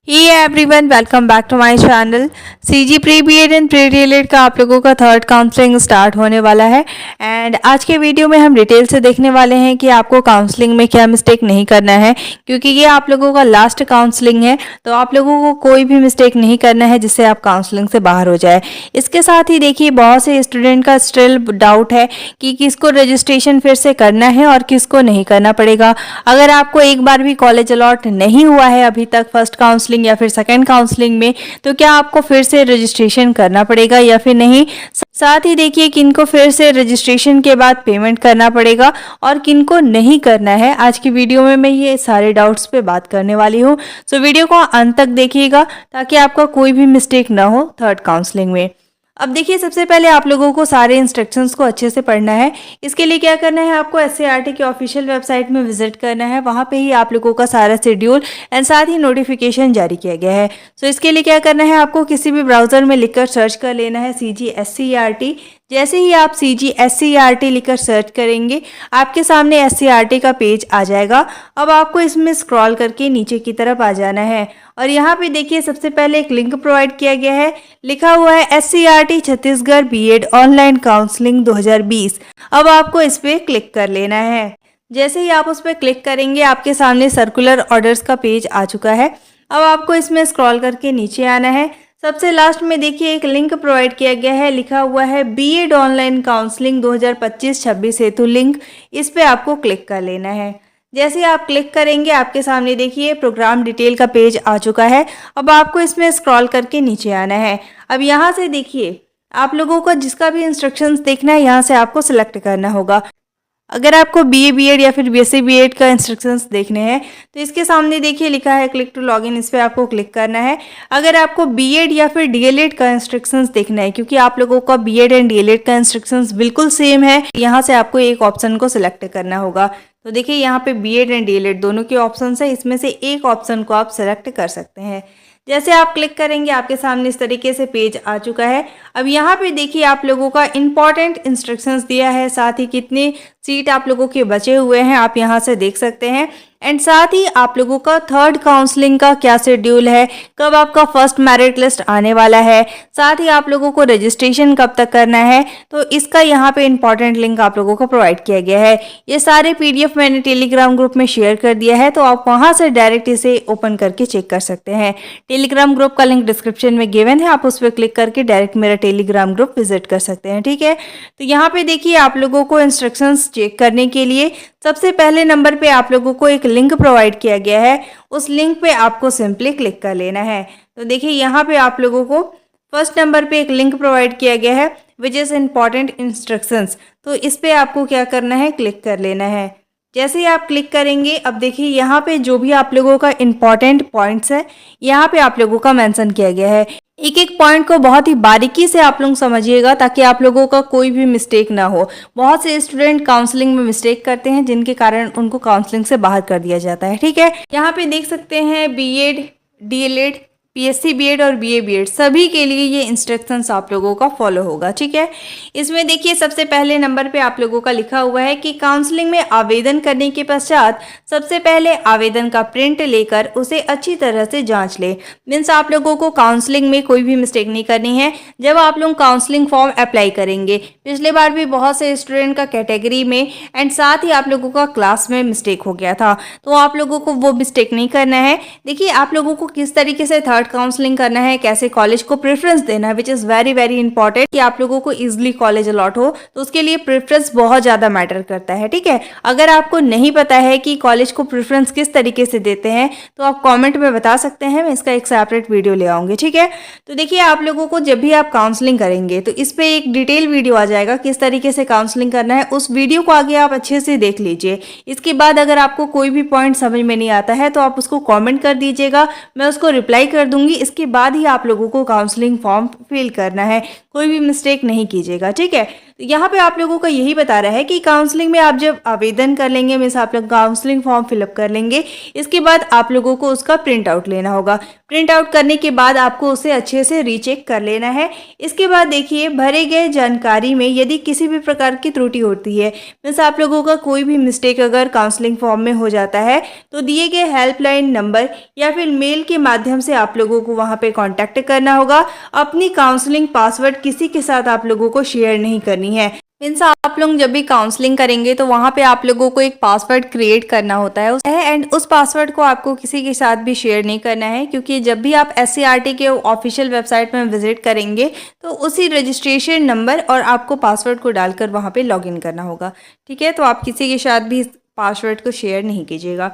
Hey everyone, welcome back to my channel। CG pre BEd and pre DElEd का आप लोगों का third counselling start होने वाला है एंड आज के वीडियो में हम डिटेल से देखने वाले हैं कि आपको काउंसलिंग में क्या मिस्टेक नहीं करना है, क्योंकि ये आप लोगों का लास्ट काउंसलिंग है। तो आप लोगों को कोई भी मिस्टेक नहीं करना है जिससे आप काउंसलिंग से बाहर हो जाए। इसके साथ ही देखिए, बहुत से स्टूडेंट का स्टिल डाउट है कि किसको रजिस्ट्रेशन फिर से करना है और किसको नहीं करना पड़ेगा। अगर आपको एक बार भी कॉलेज अलॉट नहीं हुआ है अभी तक फर्स्ट काउंसलिंग या फिर सेकंड काउंसलिंग में, तो क्या आपको फिर से रजिस्ट्रेशन करना पड़ेगा या फिर नहीं। साथ ही देखिए किनको फिर से रजिस्ट्रेशन के बाद पेमेंट करना पड़ेगा और किनको नहीं करना है। आज की वीडियो में मैं ये सारे डाउट्स पे बात करने वाली हूँ। सो वीडियो को अंत तक देखिएगा ताकि आपका कोई भी मिस्टेक ना हो थर्ड काउंसलिंग में। अब देखिए, सबसे पहले आप लोगों को सारे इंस्ट्रक्शंस को अच्छे से पढ़ना है। इसके लिए क्या करना है, आपको एससीईआरटी की ऑफिशियल वेबसाइट में विजिट करना है। वहाँ पे ही आप लोगों का सारा शेड्यूल एंड साथ ही नोटिफिकेशन जारी किया गया है। सो इसके लिए क्या करना है, आपको किसी भी ब्राउजर में लिखकर सर्च कर लेना है CGSCERT। जैसे ही आप CGSCERT लिखकर सर्च करेंगे, आपके सामने SCERT का पेज आ जाएगा। अब आपको इसमें स्क्रॉल करके नीचे की तरफ आ जाना है और यहाँ पे देखिए, सबसे पहले एक लिंक प्रोवाइड किया गया है, लिखा हुआ है SCERT Chhattisgarh BEd online counselling 2020। अब आपको इस पर क्लिक कर लेना है। जैसे ही आप उस पर क्लिक करेंगे, आपके सामने सर्कुलर ऑर्डर्स का पेज आ चुका है। अब आपको इसमें स्क्रॉल करके नीचे आना है। सबसे लास्ट में देखिए एक लिंक प्रोवाइड किया गया है, लिखा हुआ है बीएड ऑनलाइन काउंसलिंग 2025-26 हेतु लिंक। इस पे आपको क्लिक कर लेना है। जैसे आप क्लिक करेंगे, आपके सामने देखिए प्रोग्राम डिटेल का पेज आ चुका है। अब आपको इसमें स्क्रॉल करके नीचे आना है। अब यहाँ से देखिए, आप लोगों को जिसका भी इंस्ट्रक्शंस देखना है यहाँ से आपको सिलेक्ट करना होगा। अगर आपको बीए बीएड या फिर बीएससी बीएड का इंस्ट्रक्शंस देखने हैं तो इसके सामने देखिए लिखा है क्लिक टू लॉगिन। इस पर आपको क्लिक करना है। अगर आपको बीएड या फिर डीएलएड का इंस्ट्रक्शंस देखना है, क्योंकि आप लोगों का बीएड एंड डीएलएड का इंस्ट्रक्शंस बिल्कुल सेम है, यहाँ से आपको एक ऑप्शन को सिलेक्ट करना होगा। तो देखिए यहाँ पे बीएड एंड डीएलएड दोनों के ऑप्शन है, इसमें से एक ऑप्शन को आप सेलेक्ट कर सकते हैं। जैसे आप क्लिक करेंगे, आपके सामने इस तरीके से पेज आ चुका है। अब यहाँ पे देखिए आप लोगों का इंपॉर्टेंट इंस्ट्रक्शंस दिया है, साथ ही कितने सीट आप लोगों के बचे हुए हैं आप यहाँ से देख सकते हैं। एंड साथ ही आप लोगों का थर्ड काउंसलिंग का क्या शेड्यूल है, कब आपका फर्स्ट मेरिट लिस्ट आने वाला है, साथ ही आप लोगों को रजिस्ट्रेशन कब तक करना है, तो इसका यहाँ पे इंपॉर्टेंट लिंक आप लोगों को प्रोवाइड किया गया है। ये सारे पीडीएफ मैंने टेलीग्राम ग्रुप में शेयर कर दिया है, तो आप वहाँ से डायरेक्ट इसे ओपन करके चेक कर सकते हैं। टेलीग्राम ग्रुप का लिंक डिस्क्रिप्शन में गिवन है, आप उस पर क्लिक करके डायरेक्ट मेरा टेलीग्राम ग्रुप विजिट कर सकते हैं। ठीक है, तो यहाँ पे देखिए आप लोगों को इंस्ट्रक्शंस चेक करने के लिए सबसे पहले नंबर पे आप लोगों को एक लिंक प्रोवाइड किया गया है। उस लिंक पे आपको सिंपली क्लिक कर लेना है। तो देखिए यहाँ पे आप लोगों को फर्स्ट नंबर पे एक लिंक प्रोवाइड किया गया है विच इज़ इंपॉर्टेंट इंस्ट्रक्शंस। तो इस पे आपको क्या करना है, क्लिक कर लेना है। जैसे ही आप क्लिक करेंगे, अब देखिए यहाँ पे जो भी आप लोगों का इंपॉर्टेंट पॉइंट्स है यहाँ पे आप लोगों का मेंशन किया गया है। एक एक पॉइंट को बहुत ही बारीकी से आप लोग समझिएगा ताकि आप लोगों का कोई भी मिस्टेक ना हो। बहुत से स्टूडेंट काउंसलिंग में मिस्टेक करते हैं जिनके कारण उनको काउंसलिंग से बाहर कर दिया जाता है। ठीक है, यहाँ पे देख सकते हैं बीएड, डीएलएड, पीएससी बीएड और बीए बीएड सभी के लिए ये इंस्ट्रक्शंस आप लोगों का फॉलो होगा। ठीक है, इसमें देखिए सबसे पहले नंबर पे आप लोगों का लिखा हुआ है कि काउंसलिंग में आवेदन करने के पश्चात सबसे पहले आवेदन का प्रिंट लेकर उसे अच्छी तरह से जांच ले। मीन्स आप लोगों को काउंसलिंग में कोई भी मिस्टेक नहीं करनी है जब आप लोग काउंसलिंग फॉर्म अप्लाई करेंगे। पिछले बार भी बहुत से स्टूडेंट का कैटेगरी में एंड साथ ही आप लोगों का क्लास में मिस्टेक हो गया था, तो आप लोगों को वो मिस्टेक नहीं करना है। देखिए आप लोगों को किस तरीके से थर्ड काउंसलिंग करना है, कैसे कॉलेज को प्रेफरेंस देना है, which is very very important कि आप लोगों को इजीली कॉलेज अलॉट हो, तो उसके लिए प्रेफरेंस बहुत ज़्यादा मैटर करता है। ठीक है, अगर आपको नहीं पता है कि कॉलेज को प्रेफरेंस किस तरीके से देते हैं तो आप कमेंट में बता सकते हैं, मैं इसका एक सेपरेट वीडियो ले आऊँगी। ठीक है, तो देखिए आप लोगों को जब भी आप काउंसलिंग करेंगे तो इस पर एक डिटेल वीडियो आ जाएगा किस तरीके से काउंसलिंग करना है। उस वीडियो को आगे आप अच्छे से देख लीजिए। इसके बाद अगर आपको कोई भी पॉइंट समझ में नहीं आता है तो आप उसको कॉमेंट कर दीजिएगा, मैं उसको रिप्लाई कर दूंगी। इसके बाद ही आप लोगों को काउंसलिंग फॉर्म फिल करना है, कोई भी मिस्टेक नहीं कीजिएगा। ठीक है, तो यहाँ पे आप लोगों का यही बता रहा है कि काउंसलिंग में आप जब आवेदन कर लेंगे, मीन्स आप लोग काउंसलिंग फॉर्म फिलअप कर लेंगे, इसके बाद आप लोगों को उसका प्रिंट आउट लेना होगा। प्रिंट आउट करने के बाद आपको उसे अच्छे से रीचेक कर लेना है। इसके बाद देखिए, भरे गए जानकारी में यदि किसी भी प्रकार की त्रुटि होती है, मीन्स आप लोगों का कोई भी मिस्टेक अगर काउंसलिंग फॉर्म में हो जाता है, तो दिए गए हेल्पलाइन नंबर या फिर मेल के माध्यम से आप लोगों को वहां पे कांटेक्ट करना होगा। अपनी काउंसलिंग पासवर्ड किसी के साथ आप लोगों को शेयर नहीं करनी है। मीन्स आप लोग जब भी काउंसलिंग करेंगे तो वहाँ पे आप लोगों को एक पासवर्ड क्रिएट करना होता है एंड उस पासवर्ड को आपको किसी के साथ भी शेयर नहीं करना है, क्योंकि जब भी आप SCERT के ऑफिशियल वेबसाइट में विजिट करेंगे तो उसी रजिस्ट्रेशन नंबर और आपको पासवर्ड को डालकर वहाँ पे लॉगिन करना होगा। ठीक है, तो आप किसी के साथ भी पासवर्ड को शेयर नहीं कीजिएगा।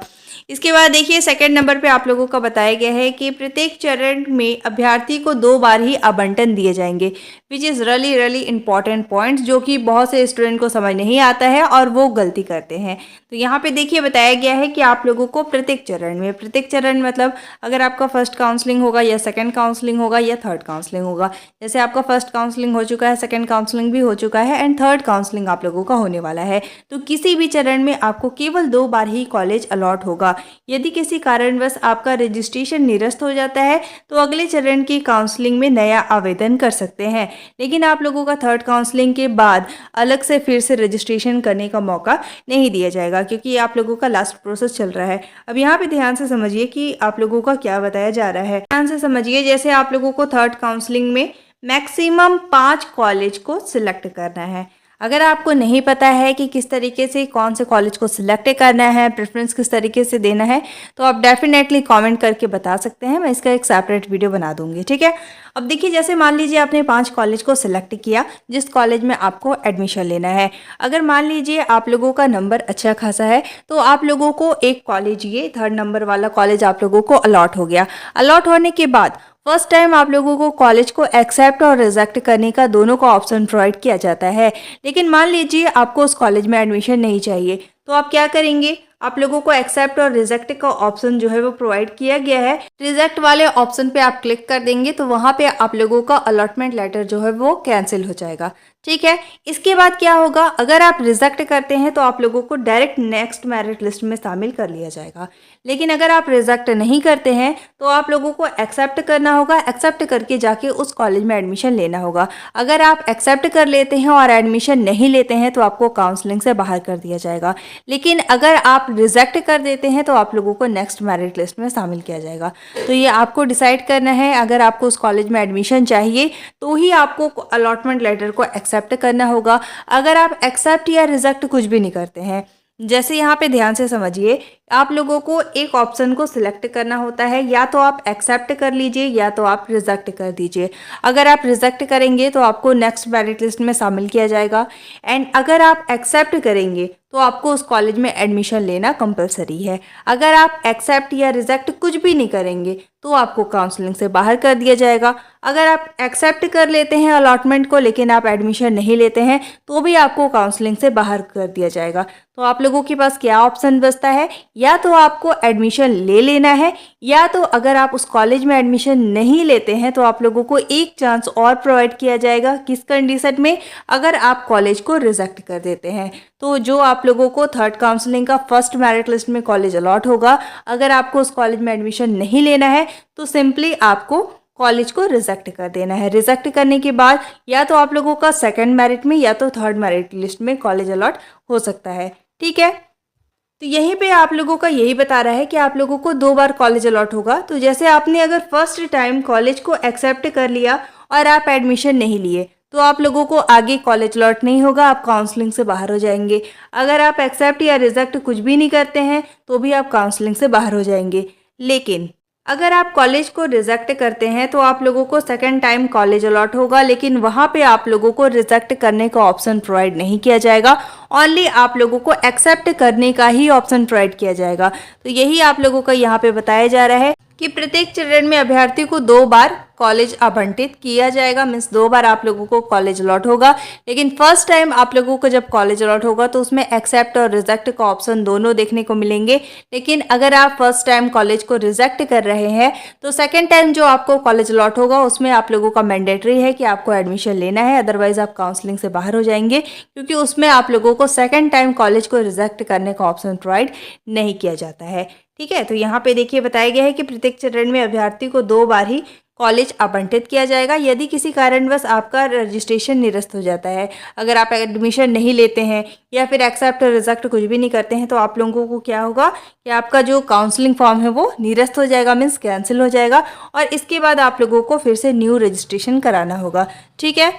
इसके बाद देखिए, सेकंड नंबर पे आप लोगों का बताया गया है कि प्रत्येक चरण में अभ्यर्थी को 2 बार ही आवंटन दिए जाएंगे, which is really important points, जो कि बहुत से स्टूडेंट को समझ नहीं आता है और वो गलती करते हैं। तो यहाँ पे देखिए बताया गया है कि आप लोगों को प्रत्येक चरण मतलब अगर आपका फर्स्ट काउंसलिंग होगा या सेकेंड काउंसलिंग होगा या थर्ड काउंसलिंग होगा, जैसे आपका फर्स्ट काउंसलिंग हो चुका है, सेकेंड काउंसलिंग भी हो चुका है एंड थर्ड काउंसलिंग आप लोगों का होने वाला है, तो किसी भी चरण में आपको केवल 2 बार ही कॉलेज अलॉट होगा। यदि किसी कारणवश आपका रजिस्ट्रेशन निरस्त हो जाता है तो अगले चरण की काउंसलिंग में नया आवेदन कर सकते हैं, लेकिन आप लोगों का थर्ड काउंसलिंग के बाद अलग से फिर से रजिस्ट्रेशन करने का मौका नहीं दिया जाएगा, क्योंकि आप लोगों का लास्ट प्रोसेस चल रहा है। अब यहाँ पे ध्यान से समझिए कि आप लोगों का क्या बताया जा रहा है। ध्यान से समझिए, जैसे आप लोगों को थर्ड काउंसलिंग में मैक्सिमम 5 कॉलेज को सिलेक्ट करना है। अगर आपको नहीं पता है कि किस तरीके से कौन से कॉलेज को सिलेक्ट करना है, प्रेफरेंस किस तरीके से देना है, तो आप डेफिनेटली कमेंट करके बता सकते हैं, मैं इसका एक सेपरेट वीडियो बना दूंगी। ठीक है, अब देखिए, जैसे मान लीजिए आपने 5 कॉलेज को सिलेक्ट किया जिस कॉलेज में आपको एडमिशन लेना है। अगर मान लीजिए आप लोगों का नंबर अच्छा खासा है तो आप लोगों को एक कॉलेज, ये थर्ड नंबर वाला कॉलेज आप लोगों को अलॉट हो गया। अलॉट होने के बाद फर्स्ट टाइम आप लोगों को कॉलेज को एक्सेप्ट और रिजेक्ट करने का दोनों का ऑप्शन प्रोवाइड किया जाता है, लेकिन मान लीजिए आपको उस कॉलेज में एडमिशन नहीं चाहिए, तो आप क्या करेंगे? आप लोगों को एक्सेप्ट और रिजेक्ट का ऑप्शन जो है वो प्रोवाइड किया गया है। रिजेक्ट वाले ऑप्शन पे आप क्लिक कर देंगे तो वहां पे आप लोगों का अलॉटमेंट लेटर जो है वो कैंसिल हो जाएगा। ठीक है, इसके बाद क्या होगा? अगर आप रिजेक्ट करते हैं तो आप लोगों को डायरेक्ट नेक्स्ट मेरिट लिस्ट में शामिल कर लिया जाएगा, लेकिन अगर आप रिजेक्ट नहीं करते हैं तो आप लोगों को एक्सेप्ट करना होगा। एक्सेप्ट करके जाके उस कॉलेज में एडमिशन लेना होगा। अगर आप एक्सेप्ट कर लेते हैं और एडमिशन नहीं लेते हैं तो आपको काउंसलिंग से बाहर कर दिया जाएगा, लेकिन अगर आप रिजेक्ट कर देते हैं तो आप लोगों को नेक्स्ट मेरिट लिस्ट में शामिल किया जाएगा। तो ये आपको डिसाइड करना है। अगर आपको उस कॉलेज में एडमिशन चाहिए तो ही आपको अलॉटमेंट लेटर को एक्सेप्ट करना होगा। अगर आप एक्सेप्ट या रिजेक्ट कुछ भी नहीं करते हैं, जैसे यहाँ पे ध्यान से समझिए, आप लोगों को एक ऑप्शन को सिलेक्ट करना होता है, या तो आप एक्सेप्ट कर लीजिए या तो आप रिजेक्ट कर दीजिए। अगर आप रिजेक्ट करेंगे तो आपको नेक्स्ट मेरिट लिस्ट में शामिल किया जाएगा, एंड अगर आप एक्सेप्ट करेंगे तो आपको उस कॉलेज में एडमिशन लेना कंपलसरी है। अगर आप एक्सेप्ट या रिजेक्ट कुछ भी नहीं करेंगे तो आपको काउंसलिंग से बाहर कर दिया जाएगा। अगर आप एक्सेप्ट कर लेते हैं अलॉटमेंट को लेकिन आप एडमिशन नहीं लेते हैं तो भी आपको काउंसलिंग से बाहर कर दिया जाएगा। तो आप लोगों के पास क्या ऑप्शन बचता है? या तो आपको एडमिशन ले लेना है, या तो अगर आप उस कॉलेज में एडमिशन नहीं लेते हैं तो आप लोगों को एक चांस और प्रोवाइड किया जाएगा। किस कंडीशन में? अगर आप कॉलेज को रिजेक्ट कर देते हैं तो जो आप लोगों को थर्ड काउंसलिंग का फर्स्ट मेरिट लिस्ट में कॉलेज अलॉट होगा, अगर आपको उस कॉलेज में एडमिशन नहीं लेना है तो सिंपली आपको कॉलेज को रिजेक्ट कर देना है। रिजेक्ट करने के बाद या तो आप लोगों का सेकंड मेरिट में या तो थर्ड मेरिट लिस्ट में कॉलेज अलॉट हो सकता है। ठीक है, तो यहीं पे आप लोगों का यही बता रहा है कि आप लोगों को 2 बार कॉलेज अलॉट होगा। तो जैसे आपने अगर फर्स्ट टाइम कॉलेज को एक्सेप्ट कर लिया और आप एडमिशन नहीं लिए तो आप लोगों को आगे कॉलेज अलॉट नहीं होगा, आप काउंसलिंग से बाहर हो जाएंगे। अगर आप एक्सेप्ट या रिजेक्ट कुछ भी नहीं करते हैं तो भी आप काउंसलिंग से बाहर हो जाएंगे। लेकिन अगर आप कॉलेज को रिजेक्ट करते हैं तो आप लोगों को सेकंड टाइम कॉलेज अलॉट होगा, लेकिन वहाँ पे आप लोगों को रिजेक्ट करने का ऑप्शन प्रोवाइड नहीं किया जाएगा। ओनली आप लोगों को एक्सेप्ट करने का ही ऑप्शन प्रोवाइड किया जाएगा। तो यही आप लोगों का यहाँ पे बताया जा रहा है कि प्रत्येक चरण में अभ्यर्थी को 2 बार कॉलेज आवंटित किया जाएगा, मीन्स 2 बार आप लोगों को कॉलेज अलॉट होगा। लेकिन फर्स्ट टाइम आप लोगों को जब कॉलेज अलॉट होगा तो उसमें एक्सेप्ट और रिजेक्ट का ऑप्शन दोनों देखने को मिलेंगे। लेकिन अगर आप फर्स्ट टाइम कॉलेज को रिजेक्ट कर रहे हैं तो सेकेंड टाइम जो आपको कॉलेज अलॉट होगा उसमें आप लोगों का मैंडेटरी है कि आपको एडमिशन लेना है, अदरवाइज आप काउंसलिंग से बाहर हो जाएंगे, क्योंकि उसमें आप लोगों को सेकेंड टाइम कॉलेज को रिजेक्ट करने का ऑप्शन प्रोवाइड नहीं किया जाता है। ठीक है, तो यहाँ पे देखिए बताया गया है कि प्रत्येक चरण में अभ्यर्थी को 2 बार ही कॉलेज आवंटित किया जाएगा। यदि किसी कारणवश आपका रजिस्ट्रेशन निरस्त हो जाता है, अगर आप एडमिशन नहीं लेते हैं या फिर एक्सेप्ट और रिजेक्ट कुछ भी नहीं करते हैं, तो आप लोगों को क्या होगा कि आपका जो काउंसलिंग फॉर्म है वो निरस्त हो जाएगा, मीन्स कैंसिल हो जाएगा, और इसके बाद आप लोगों को फिर से न्यू रजिस्ट्रेशन कराना होगा। ठीक है,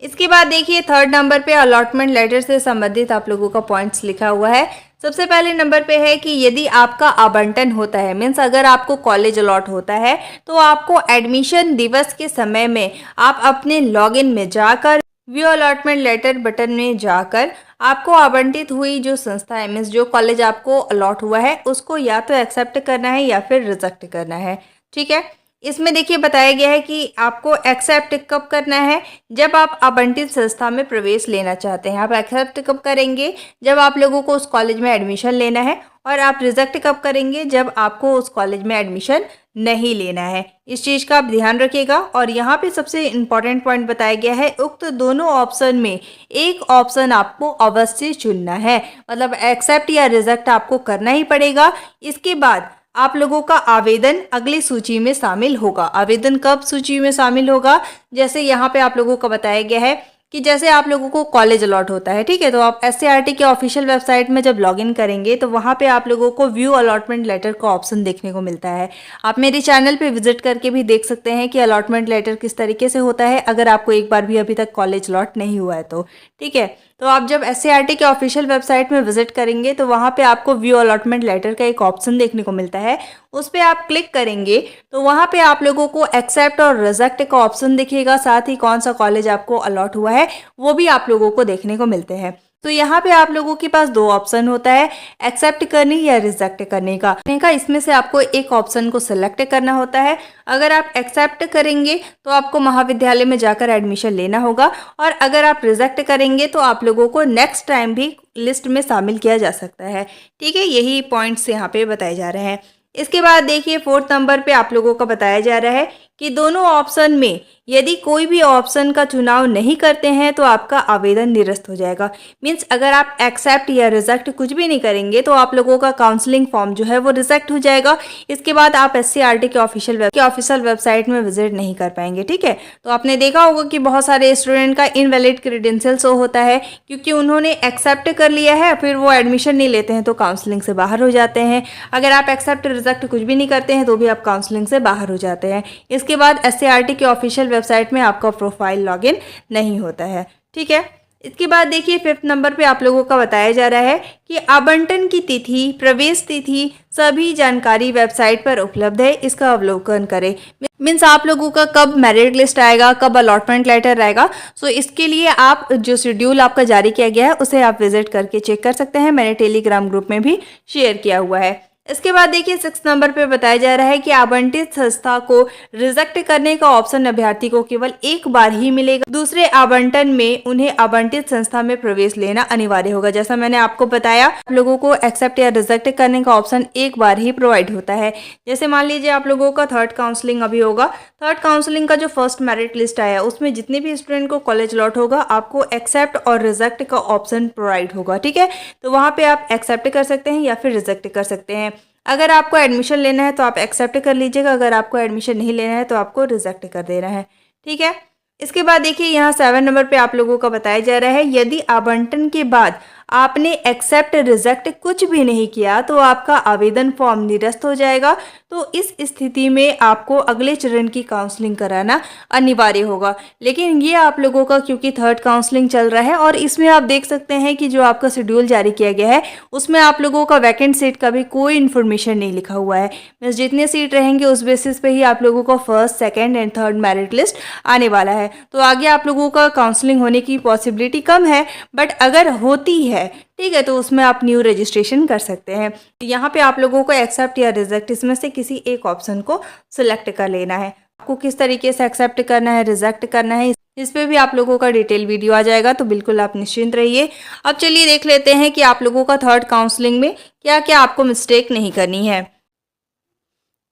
इसके बाद देखिए थर्ड नंबर पे अलॉटमेंट लेटर से संबंधित आप लोगों का पॉइंट्स लिखा हुआ है। सबसे पहले नंबर पे है कि यदि आपका आवंटन होता है, मीन्स अगर आपको कॉलेज अलॉट होता है तो आपको एडमिशन दिवस के समय में आप अपने लॉगिन में जाकर व्यू अलॉटमेंट लेटर बटन में जाकर आपको आवंटित हुई जो संस्था है, मीन्स जो कॉलेज आपको अलॉट हुआ है, उसको या तो एक्सेप्ट करना है या फिर रिजेक्ट करना है। ठीक है, इसमें देखिए बताया गया है कि आपको एक्सेप्ट कब करना है, जब आप आवंटित संस्था में प्रवेश लेना चाहते हैं। आप एक्सेप्ट कब करेंगे, जब आप लोगों को उस कॉलेज में एडमिशन लेना है, और आप रिजेक्ट कब करेंगे, जब आपको उस कॉलेज में एडमिशन नहीं लेना है। इस चीज़ का आप ध्यान रखिएगा। और यहाँ पे सबसे इम्पॉर्टेंट पॉइंट बताया गया है, उक्त दोनों ऑप्शन में एक ऑप्शन आपको अवश्य चुनना है, मतलब एक्सेप्ट या रिजेक्ट आपको करना ही पड़ेगा। इसके बाद आप लोगों का आवेदन अगली सूची में शामिल होगा। आवेदन कब सूची में शामिल होगा, जैसे यहाँ पे आप लोगों का बताया गया है कि जैसे आप लोगों को कॉलेज अलॉट होता है, ठीक है, तो आप एससीईआरटी के ऑफिशियल वेबसाइट में जब लॉगिन करेंगे तो वहाँ पे आप लोगों को व्यू अलॉटमेंट लेटर का ऑप्शन देखने को मिलता है। आप मेरे चैनल पे विजिट करके भी देख सकते हैं कि अलॉटमेंट लेटर किस तरीके से होता है, अगर आपको एक बार भी अभी तक कॉलेज अलॉट नहीं हुआ है तो। ठीक है, तो आप जब एससीईआरटी के ऑफिशियल वेबसाइट में विजिट करेंगे तो वहाँ पे आपको व्यू अलॉटमेंट लेटर का एक ऑप्शन देखने को मिलता है। उस पर आप क्लिक करेंगे तो वहाँ पे आप लोगों को एक्सेप्ट और रिजेक्ट का ऑप्शन दिखेगा, साथ ही कौन सा कॉलेज आपको अलॉट हुआ है वो भी आप लोगों को देखने को मिलते हैं। तो यहाँ पे आप लोगों के पास 2 ऑप्शन होता है, एक्सेप्ट करने या रिजेक्ट करने का। इसमें से आपको एक ऑप्शन को सिलेक्ट करना होता है। अगर आप एक्सेप्ट करेंगे तो आपको महाविद्यालय में जाकर एडमिशन लेना होगा, और अगर आप रिजेक्ट करेंगे तो आप लोगों को नेक्स्ट टाइम भी लिस्ट में शामिल किया जा सकता है। ठीक है, यही पॉइंट्स यहाँ पे बताए जा रहे हैं। इसके बाद देखिए फोर्थ नंबर पे आप लोगों का बताया जा रहा है कि दोनों ऑप्शन में यदि कोई भी ऑप्शन का चुनाव नहीं करते हैं तो आपका आवेदन निरस्त हो जाएगा। मीन्स अगर आप एक्सेप्ट या रिजेक्ट कुछ भी नहीं करेंगे तो आप लोगों का काउंसलिंग फॉर्म जो है वो रिजेक्ट हो जाएगा। इसके बाद आप एससीईआरटी के ऑफिशियल वेबसाइट में विजिट नहीं कर पाएंगे। ठीक है, तो आपने देखा होगा कि बहुत सारे स्टूडेंट का इनवैलिड क्रेडेंशियल शो होता है, क्योंकि उन्होंने एक्सेप्ट कर लिया है, फिर वो एडमिशन नहीं लेते हैं तो काउंसलिंग से बाहर हो जाते हैं। अगर आप एक्सेप्ट रिजेक्ट कुछ भी नहीं करते हैं तो भी आप काउंसलिंग से बाहर हो जाते हैं। इसके बाद एससीईआरटी के ऑफिशियल वेबसाइट में आपका प्रोफाइल लॉगिन नहीं होता है। ठीक है, इसके बाद देखिए फिफ्थ नंबर पे आप लोगों का बताया जा रहा है कि आवंटन की तिथि, प्रवेश तिथि सभी जानकारी वेबसाइट पर उपलब्ध है, इसका अवलोकन करें। मीन्स आप लोगों का कब मेरिट लिस्ट आएगा, कब अलॉटमेंट लेटर आएगा, सो इसके लिए आप जो शेड्यूल आपका जारी किया गया है उसे आप विजिट करके चेक कर सकते हैं। मैंने टेलीग्राम ग्रुप में भी शेयर किया हुआ है। इसके बाद देखिए 6 नंबर पे बताया जा रहा है कि आवंटित संस्था को रिजेक्ट करने का ऑप्शन अभ्यर्थी को केवल एक बार ही मिलेगा। दूसरे आवंटन में उन्हें आवंटित संस्था में प्रवेश लेना अनिवार्य होगा। जैसा मैंने आपको बताया, आप लोगों को एक्सेप्ट या रिजेक्ट करने का ऑप्शन एक बार ही प्रोवाइड होता है। जैसे मान लीजिए आप लोगों का थर्ड काउंसलिंग अभी होगा, थर्ड काउंसलिंग का जो फर्स्ट मेरिट लिस्ट आया उसमें जितने भी स्टूडेंट को कॉलेज अलॉट होगा आपको एक्सेप्ट और रिजेक्ट का ऑप्शन प्रोवाइड होगा। ठीक है, तो वहाँ पे आप एक्सेप्ट कर सकते हैं या फिर रिजेक्ट कर सकते हैं। अगर आपको एडमिशन लेना है तो आप एक्सेप्ट कर लीजिएगा, अगर आपको एडमिशन नहीं लेना है तो आपको रिजेक्ट कर देना है। ठीक है, इसके बाद देखिए यहाँ 7 नंबर पे आप लोगों का बताया जा रहा है, यदि आवंटन के बाद आपने एक्सेप्ट रिजेक्ट कुछ भी नहीं किया तो आपका आवेदन फॉर्म निरस्त हो जाएगा। तो इस स्थिति में आपको अगले चरण की काउंसलिंग कराना अनिवार्य होगा। लेकिन ये आप लोगों का क्योंकि थर्ड काउंसलिंग चल रहा है और इसमें आप देख सकते हैं कि जो आपका शेड्यूल जारी किया गया है उसमें आप लोगों का वैकेंट सीट का भी कोई इन्फॉर्मेशन नहीं लिखा हुआ है। बस जितने सीट रहेंगे उस बेसिस पे ही आप लोगों का first, second and third merit list आने वाला है। तो आगे आप लोगों का काउंसलिंग होने की पॉसिबिलिटी कम है, बट अगर होती है ठीक है तो उसमें आप न्यू रजिस्ट्रेशन कर सकते हैं। यहाँ पे आप लोगों को एक्सेप्ट या रिजेक्ट इसमें से किसी एक ऑप्शन को सिलेक्ट कर लेना है। आपको किस तरीके से एक्सेप्ट करना है, रिजेक्ट करना है, इस पे भी आप लोगों का डिटेल वीडियो आ जाएगा, तो बिल्कुल आप निश्चिंत रहिए। अब चलिए देख लेते हैं कि आप लोगों का थर्ड काउंसलिंग में क्या क्या आपको मिस्टेक नहीं करनी है।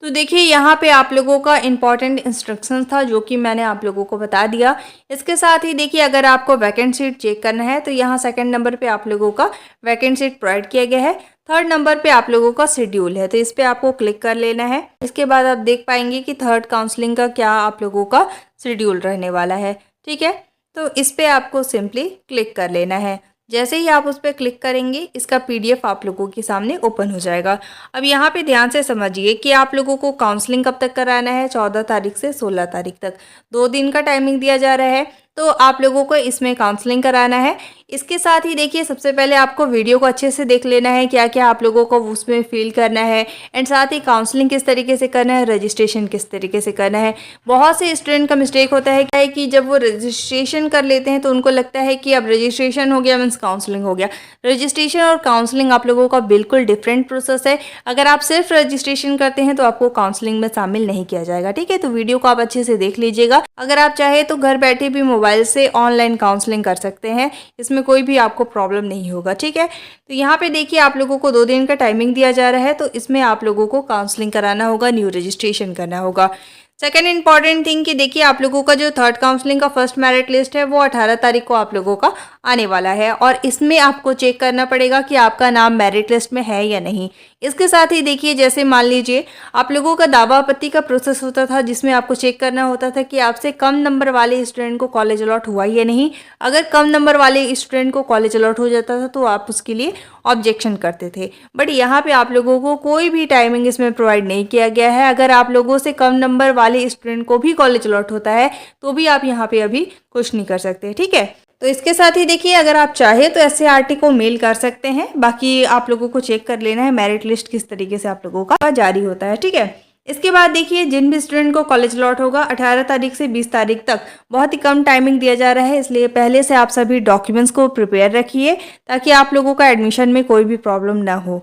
तो देखिए यहाँ पे आप लोगों का इम्पॉर्टेंट इंस्ट्रक्शन था जो कि मैंने आप लोगों को बता दिया। इसके साथ ही देखिए अगर आपको वैकेंट सीट चेक करना है तो यहाँ सेकंड नंबर पे आप लोगों का वैकेंट सीट प्रोवाइड किया गया है। थर्ड नंबर पे आप लोगों का शेड्यूल है, तो इस पर आपको क्लिक कर लेना है। इसके बाद आप देख पाएंगे कि थर्ड काउंसलिंग का क्या आप लोगों का शेड्यूल रहने वाला है। ठीक है, तो इस पर आपको सिंपली क्लिक कर लेना है। जैसे ही आप उस पर क्लिक करेंगे इसका पीडीएफ आप लोगों के सामने ओपन हो जाएगा। अब यहाँ पे ध्यान से समझिए कि आप लोगों को काउंसलिंग कब तक कराना है, 14 तारीख से 16 तारीख तक 2 दिन का टाइमिंग दिया जा रहा है। तो आप लोगों को इसमें काउंसलिंग कराना है। इसके साथ ही देखिए सबसे पहले आपको वीडियो को अच्छे से देख लेना है, क्या क्या आप लोगों को उसमें फिल करना है एंड साथ ही काउंसलिंग किस तरीके से करना है, रजिस्ट्रेशन किस तरीके से करना है। बहुत से स्टूडेंट का मिस्टेक होता है क्या है कि जब वो रजिस्ट्रेशन कर लेते हैं तो उनको लगता है कि अब रजिस्ट्रेशन हो गया मीन्स काउंसलिंग हो गया। रजिस्ट्रेशन और काउंसलिंग आप लोगों का बिल्कुल डिफरेंट प्रोसेस है। अगर आप सिर्फ रजिस्ट्रेशन करते हैं तो आपको काउंसलिंग में शामिल नहीं किया जाएगा। ठीक है, तो वीडियो को आप अच्छे से देख लीजिएगा। अगर आप चाहे तो घर बैठे भी मोबाइल से ऑनलाइन काउंसलिंग कर सकते हैं, इसमें कोई भी आपको प्रॉब्लम नहीं होगा। ठीक है, तो यहाँ पे देखिए आप लोगों को 2 दिन का टाइमिंग दिया जा रहा है, तो इसमें आप लोगों को काउंसलिंग कराना होगा, न्यू रजिस्ट्रेशन करना होगा। सेकेंड इंपॉर्टेंट थिंग कि देखिए आप लोगों का जो थर्ड काउंसलिंग का फर्स्ट मेरिट लिस्ट है वो 18 तारीख को आप लोगों का आने वाला है और इसमें आपको चेक करना पड़ेगा कि आपका नाम मेरिट लिस्ट में है या नहीं। इसके साथ ही देखिए जैसे मान लीजिए आप लोगों का दावा आपत्ति का प्रोसेस होता था जिसमें आपको चेक करना होता था कि आपसे कम नंबर वाले स्टूडेंट को कॉलेज अलॉट हुआ या नहीं। अगर कम नंबर वाले स्टूडेंट को कॉलेज अलॉट हो जाता था तो आप उसके लिए ऑब्जेक्शन करते थे, बट यहाँ पे आप लोगों को कोई भी टाइमिंग इसमें प्रोवाइड नहीं किया गया है। अगर आप लोगों से कम नंबर वाले स्टूडेंट को भी कॉलेज अलॉट होता है तो भी आप यहाँ पे अभी कुछ नहीं कर सकते। ठीक है, तो इसके साथ ही देखिए अगर आप चाहे तो एससीईआरटी को मेल कर सकते हैं। बाकी आप लोगों को चेक कर लेना है मेरिट लिस्ट किस तरीके से आप लोगों का जारी होता है। ठीक है, इसके बाद देखिए जिन भी स्टूडेंट को कॉलेज अलॉट होगा 18 तारीख से 20 तारीख तक बहुत ही कम टाइमिंग दिया जा रहा है, इसलिए पहले से आप सभी डॉक्यूमेंट्स को प्रिपेयर रखिए ताकि आप लोगों का एडमिशन में कोई भी प्रॉब्लम ना हो।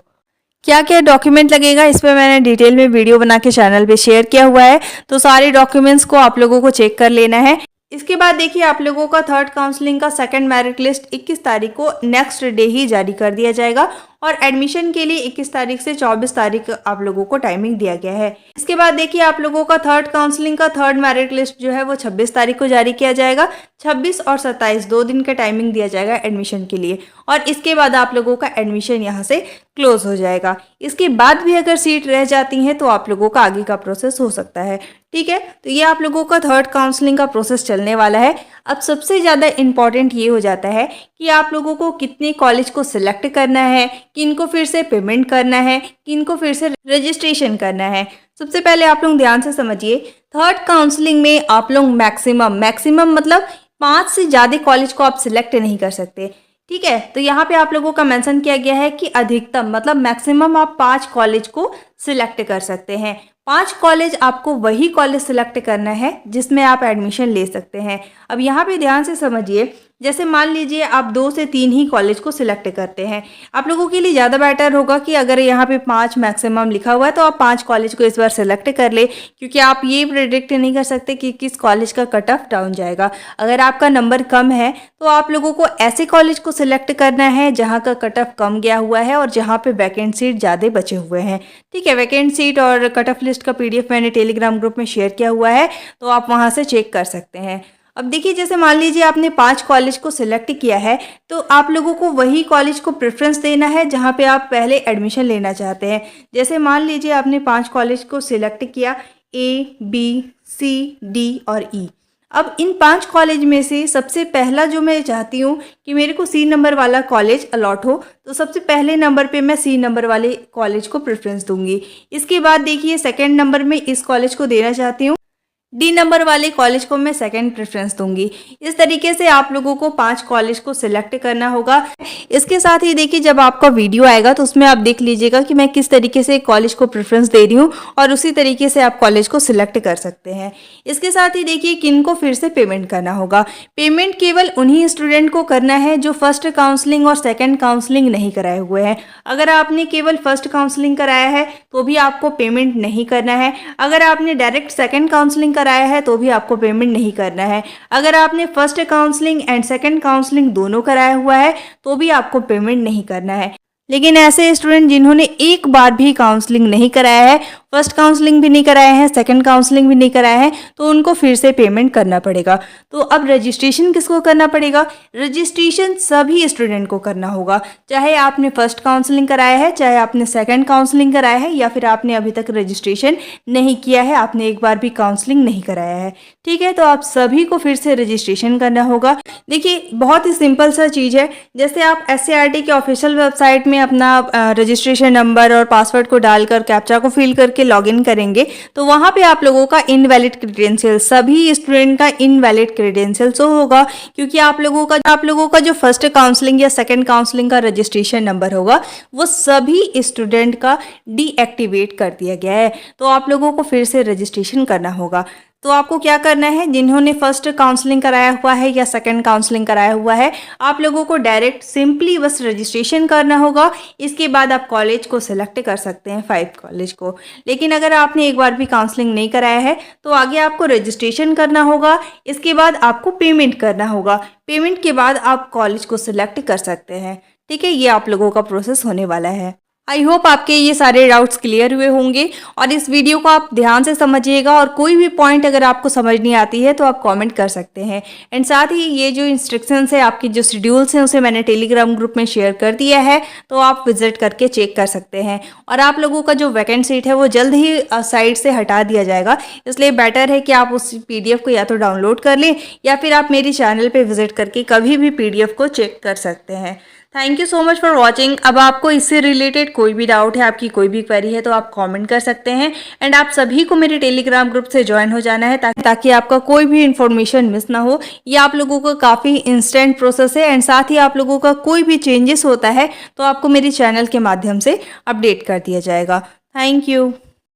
क्या क्या डॉक्यूमेंट लगेगा इस पर मैंने डिटेल में वीडियो बना के चैनल पे शेयर किया हुआ है, तो सारे डॉक्यूमेंट्स को आप लोगों को चेक कर लेना है। इसके बाद देखिए आप लोगों का थर्ड काउंसलिंग का सेकंड मेरिट लिस्ट 21 तारीख को नेक्स्ट डे ही जारी कर दिया जाएगा और एडमिशन के लिए 21 तारीख से 24 तारीख आप लोगों को टाइमिंग दिया गया है। इसके बाद देखिए आप लोगों का थर्ड काउंसलिंग का थर्ड मेरिट लिस्ट जो है वो 26 तारीख को जारी किया जाएगा। 26 और 27 2 दिन का टाइमिंग दिया जाएगा एडमिशन के लिए और इसके बाद आप लोगों का एडमिशन यहाँ से क्लोज हो जाएगा। इसके बाद भी अगर सीट रह जाती है तो आप लोगों का आगे का प्रोसेस हो सकता है। ठीक है, तो ये आप लोगों का थर्ड काउंसलिंग का प्रोसेस चलने वाला है। अब सबसे ज़्यादा इम्पॉर्टेंट ये हो जाता है कि आप लोगों को कितने कॉलेज को सिलेक्ट करना है, किनको फिर से पेमेंट करना है, किनको फिर से रजिस्ट्रेशन करना है। सबसे पहले आप लोग ध्यान से समझिए, थर्ड काउंसलिंग में आप लोग मैक्सिमम मतलब 5 से ज़्यादा कॉलेज को आप सिलेक्ट नहीं कर सकते। ठीक है, तो यहाँ पे आप लोगों का मेंशन किया गया है कि अधिकतम मतलब मैक्सिमम आप 5 कॉलेज को सिलेक्ट कर सकते हैं। 5 कॉलेज आपको वही कॉलेज सिलेक्ट करना है जिसमें आप एडमिशन ले सकते हैं। अब यहाँ पे ध्यान से समझिए, जैसे मान लीजिए आप 2 से 3 ही कॉलेज को सिलेक्ट करते हैं, आप लोगों के लिए ज़्यादा बेटर होगा कि अगर यहाँ पे 5 मैक्सिमम लिखा हुआ है तो आप 5 कॉलेज को इस बार सिलेक्ट कर ले, क्योंकि आप ये प्रेडिक्ट नहीं कर सकते कि किस कॉलेज का कट ऑफ डाउन जाएगा। अगर आपका नंबर कम है तो आप लोगों को ऐसे कॉलेज को सिलेक्ट करना है जहाँ का कट ऑफ कम गया हुआ है और जहाँ पे वैकेंट सीट ज़्यादा बचे हुए हैं। ठीक है, वैकेंट सीट और कट ऑफ लिस्ट का PDF मैंने टेलीग्राम ग्रुप में शेयर किया हुआ है, तो आप वहाँ से चेक कर सकते हैं। अब देखिए जैसे मान लीजिए आपने 5 कॉलेज को सिलेक्ट किया है तो आप लोगों को वही कॉलेज को प्रेफरेंस देना है जहाँ पे आप पहले एडमिशन लेना चाहते हैं। जैसे मान लीजिए आपने 5 कॉलेज को सिलेक्ट किया A, B, C, D और E। अब इन 5 कॉलेज में से सबसे पहला जो मैं चाहती हूँ कि मेरे को सी नंबर वाला कॉलेज अलॉट हो, तो सबसे पहले नंबर पे मैं सी नंबर वाले कॉलेज को प्रेफरेंस दूंगी। इसके बाद देखिए सेकंड नंबर में इस कॉलेज को देना चाहती हूँ, डी नंबर वाले कॉलेज को मैं सेकंड प्रेफरेंस दूंगी। इस तरीके से आप लोगों को 5 कॉलेज को सिलेक्ट करना होगा। इसके साथ ही देखिए जब आपका वीडियो आएगा तो उसमें आप देख लीजिएगा कि मैं किस तरीके से कॉलेज को प्रेफरेंस दे रही हूँ और उसी तरीके से आप कॉलेज को सिलेक्ट कर सकते हैं। इसके साथ ही देखिए किन को फिर से पेमेंट करना होगा। पेमेंट केवल उन्हीं स्टूडेंट को करना है जो फर्स्ट काउंसलिंग और सेकेंड काउंसलिंग नहीं कराए हुए हैं। अगर आपने केवल फर्स्ट काउंसलिंग कराया है तो भी आपको पेमेंट नहीं करना है। अगर आपने डायरेक्ट सेकेंड काउंसलिंग कराया है तो भी आपको पेमेंट नहीं करना है। अगर आपने first counselling and second counselling दोनों कराया हुआ है तो भी आपको पेमेंट नहीं करना है। लेकिन ऐसे स्टूडेंट जिन्होंने एक बार भी काउंसलिंग नहीं कराया है, फर्स्ट काउंसलिंग भी नहीं कराया है, सेकंड काउंसलिंग भी नहीं कराया है, तो उनको फिर से पेमेंट करना पड़ेगा। तो अब रजिस्ट्रेशन किसको करना पड़ेगा? रजिस्ट्रेशन सभी स्टूडेंट को करना होगा, चाहे आपने फर्स्ट काउंसलिंग कराया है, चाहे आपने सेकंड काउंसलिंग कराया है, या फिर आपने अभी तक रजिस्ट्रेशन नहीं किया है, आपने एक बार भी काउंसलिंग नहीं कराया है। ठीक है, तो आप सभी को फिर से रजिस्ट्रेशन करना होगा। देखिए बहुत ही सिंपल सा चीज़ है। जैसे आप SCERT के ऑफिशियल वेबसाइट में अपना रजिस्ट्रेशन नंबर और पासवर्ड को डालकर कैप्चा को फिल करके लॉगिन करेंगे तो वहाँ पे आप लोगों का इनवैलिड क्रेडेंशियल, सभी स्टूडेंट का इनवैलिड क्रेडेंशियल शो होगा, क्योंकि आप लोगों का जो फर्स्ट काउंसलिंग या सेकंड काउंसलिंग का रजिस्ट्रेशन नंबर होगा वो सभी स्टूडेंट का डीएक्टिवेट कर दिया गया है। तो आप लोगों को फिर से रजिस्ट्रेशन करना होगा। तो आपको क्या करना है, जिन्होंने फर्स्ट काउंसलिंग कराया हुआ है या सेकंड काउंसलिंग कराया हुआ है, आप लोगों को डायरेक्ट सिंपली बस रजिस्ट्रेशन करना होगा। इसके बाद आप कॉलेज को सिलेक्ट कर सकते हैं, 5 कॉलेज को। लेकिन अगर आपने एक बार भी काउंसलिंग नहीं कराया है तो आगे आपको रजिस्ट्रेशन करना होगा। इसके बाद आपको पेमेंट करना होगा। पेमेंट के बाद आप कॉलेज को सिलेक्ट कर सकते हैं। ठीक है, ये आप लोगों का प्रोसेस होने वाला है। आई होप आपके ये सारे डाउट्स क्लियर हुए होंगे और इस वीडियो को आप ध्यान से समझिएगा और कोई भी पॉइंट अगर आपको समझ नहीं आती है तो आप कमेंट कर सकते हैं। एंड साथ ही ये जो इंस्ट्रक्शंस है, आपके जो शेड्यूल्स हैं, उसे मैंने टेलीग्राम ग्रुप में शेयर कर दिया है, तो आप विजिट करके चेक कर सकते हैं। और आप लोगों का जो वैकेंट सीट है वो जल्द ही साइट से हटा दिया जाएगा, इसलिए बेटर है कि आप उस PDF को या तो डाउनलोड कर लें या फिर आप मेरी चैनल पर विजिट करके कभी भी PDF को चेक कर सकते हैं। Thank you so much for watching. अब आपको इससे रिलेटेड कोई भी डाउट है, आपकी कोई भी क्वेरी है, तो आप कमेंट कर सकते हैं। एंड आप सभी को मेरे टेलीग्राम ग्रुप से ज्वाइन हो जाना है ताकि आपका कोई भी इन्फॉर्मेशन मिस ना हो। ये आप लोगों का काफ़ी इंस्टेंट प्रोसेस है एंड साथ ही आप लोगों का कोई भी चेंजेस होता है तो आपको मेरी चैनल के माध्यम से अपडेट कर दिया जाएगा। Thank you.